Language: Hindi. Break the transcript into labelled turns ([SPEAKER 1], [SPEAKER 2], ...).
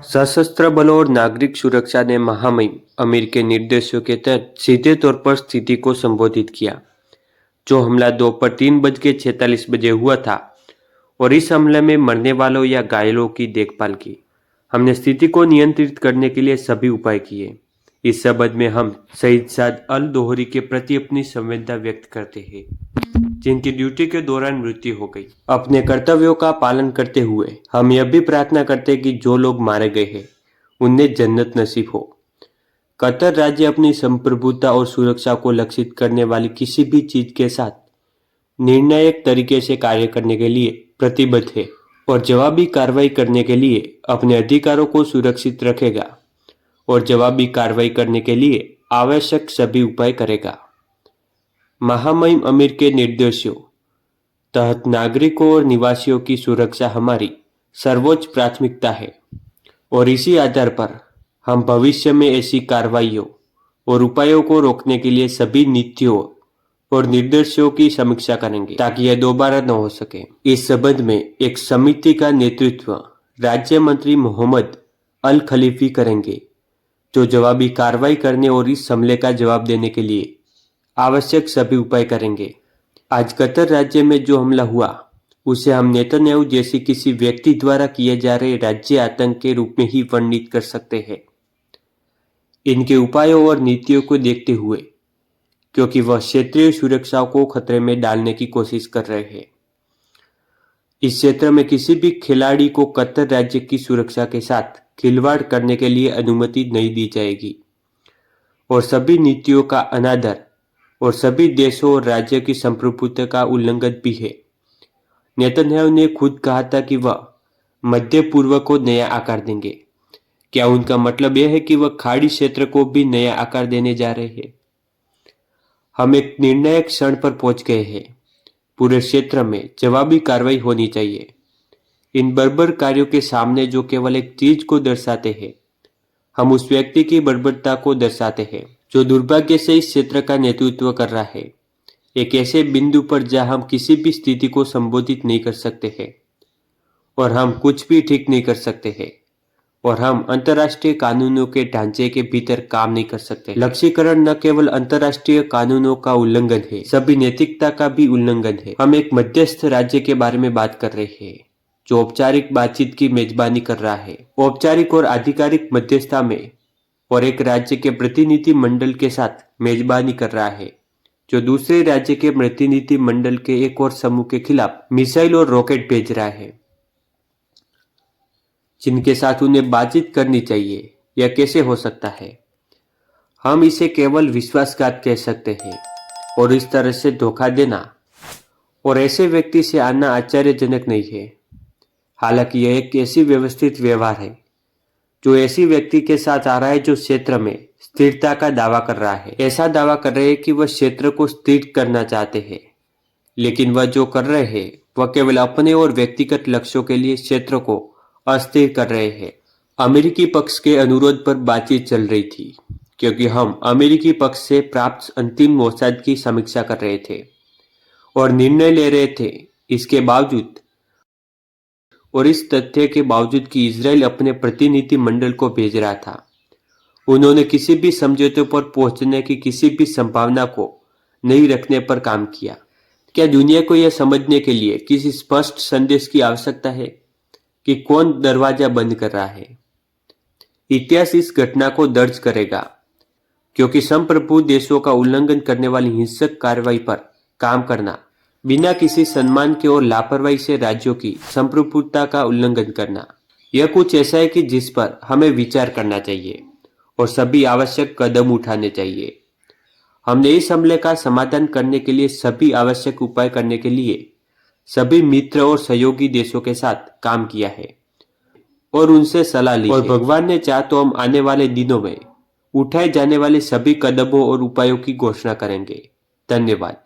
[SPEAKER 1] सशस्त्र बलों और नागरिक सुरक्षा ने महामहिम आमिर के निर्देशों के तहत सीधे तौर पर स्थिति को संबोधित किया। जो हमला दोपहर 3:46 बजे हुआ था और इस हमले में मरने वालों या घायलों की देखभाल की। हमने स्थिति को नियंत्रित करने के लिए सभी उपाय किए। इस संबंध में हम शहीद साद अल दोहरी के प्रति अपनी संवेदना व्यक्त करते हैं, जिनकी ड्यूटी के दौरान मृत्यु हो गई। अपने कर्तव्यों का पालन करते हुए हम यह भी प्रार्थना करते हैं कि जो लोग मारे गए हैं उन्हें जन्नत नसीब हो। कतर राज्य अपनी संप्रभुता और सुरक्षा को लक्षित करने वाली किसी भी चीज के साथ निर्णायक तरीके से कार्य करने के लिए प्रतिबद्ध है और जवाबी कार्रवाई करने के लिए अपने अधिकारों को सुरक्षित रखेगा और जवाबी कार्रवाई करने के लिए आवश्यक सभी उपाय करेगा। महामहिम आमिर के निर्देशों तहत नागरिकों और निवासियों की सुरक्षा हमारी सर्वोच्च प्राथमिकता है और इसी आधार पर हम भविष्य में ऐसी कार्रवाइयों और उपायों को रोकने के लिए सभी नीतियों और निर्देशों की समीक्षा करेंगे ताकि यह दोबारा न हो सके। इस संबंध में एक समिति का नेतृत्व राज्य मंत्री मोहम्मद अल खलीफी करेंगे, जो जवाबी कार्रवाई करने और इस हमले का जवाब देने के लिए आवश्यक सभी उपाय करेंगे। आज कतर राज्य में जो हमला हुआ उसे हम नेतन्याहू जैसी किसी व्यक्ति द्वारा किए जा रहे राज्य आतंक के रूप में ही वर्णित कर सकते हैं, इनके उपायों और नीतियों को देखते हुए, क्योंकि वह क्षेत्रीय सुरक्षा को खतरे में डालने की कोशिश कर रहे हैं। इस क्षेत्र में किसी भी खिलाड़ी को कतर राज्य की सुरक्षा के साथ खिलवाड़ करने के लिए अनुमति नहीं दी जाएगी और सभी नीतियों का अनादर और सभी देशों और राज्यों की संप्रभुता का उल्लंघन भी है। नेतन्याहू ने खुद कहा था कि वह मध्य पूर्व को नया आकार देंगे। क्या उनका मतलब यह है कि वह खाड़ी क्षेत्र को भी नया आकार देने जा रहे हैं? हम एक निर्णायक क्षण पर पहुंच गए हैं। पूरे क्षेत्र में जवाबी कार्रवाई होनी चाहिए। इन बर्बर कार्यों के सामने जो केवल एक चीज को दर्शाते हैं, हम उस व्यक्ति की बर्बरता को दर्शाते हैं जो दुर्भाग्य से इस क्षेत्र का नेतृत्व कर रहा है, एक ऐसे बिंदु पर जहां हम किसी भी स्थिति को संबोधित नहीं कर सकते हैं और हम कुछ भी ठीक नहीं कर सकते हैं और हम अंतर्राष्ट्रीय कानूनों के ढांचे के भीतर काम नहीं कर सकते। लक्ष्यीकरण न केवल अंतर्राष्ट्रीय कानूनों का उल्लंघन है, सभी नैतिकता का भी उल्लंघन है। हम एक मध्यस्थ राज्य के बारे में बात कर रहे हैं जो औपचारिक बातचीत की मेजबानी कर रहा है, औपचारिक और आधिकारिक मध्यस्थता में, और एक राज्य के प्रतिनिधि मंडल के साथ मेजबानी कर रहा है जो दूसरे राज्य के प्रतिनिधि मंडल के एक और समूह के खिलाफ मिसाइल और रॉकेट भेज रहा है, जिनके साथ उन्हें बातचीत करनी चाहिए। यह कैसे हो सकता है? हम इसे केवल विश्वासघात कह सकते हैं और इस तरह से धोखा देना और ऐसे व्यक्ति से आना आश्चर्यजनक नहीं है। हालांकि यह एक ऐसी व्यवस्थित व्यवहार है जो ऐसी व्यक्ति के साथ आ रहा है जो क्षेत्र में स्थिरता का दावा कर रहा है। ऐसा दावा कर रहे हैं कि वह क्षेत्र को स्थिर करना चाहते हैं, लेकिन वह जो कर रहे हैं वह केवल अपने और व्यक्तिगत लक्ष्यों के लिए क्षेत्र को अस्थिर कर रहे हैं। अमेरिकी पक्ष के अनुरोध पर बातचीत चल रही थी क्योंकि हम अमेरिकी पक्ष से प्राप्त अंतिम मौसाद की समीक्षा कर रहे थे और निर्णय ले रहे थे। इसके बावजूद और इस तथ्य के बावजूद कि इजराइल अपने प्रतिनिधि मंडल को भेज रहा था, उन्होंने किसी भी समझौते पर पहुंचने की किसी भी संभावना को नहीं रखने पर काम किया। क्या दुनिया को यह समझने के लिए किसी स्पष्ट संदेश की आवश्यकता है कि कौन दरवाजा बंद कर रहा है? इतिहास इस घटना को दर्ज करेगा क्योंकि संप्रभु देशों का उल्लंघन करने वाली हिंसक कार्रवाई पर काम करना, बिना किसी सम्मान के और लापरवाही से राज्यों की संप्रभुता का उल्लंघन करना, यह कुछ ऐसा है कि जिस पर हमें विचार करना चाहिए और सभी आवश्यक कदम उठाने चाहिए। हमने इस हमले का समाधान करने के लिए सभी आवश्यक उपाय करने के लिए सभी मित्र और सहयोगी देशों के साथ काम किया है और उनसे सलाह ली और भगवान ने चाहा तो हम आने वाले दिनों में उठाए जाने वाले सभी कदमों और उपायों की घोषणा करेंगे। धन्यवाद।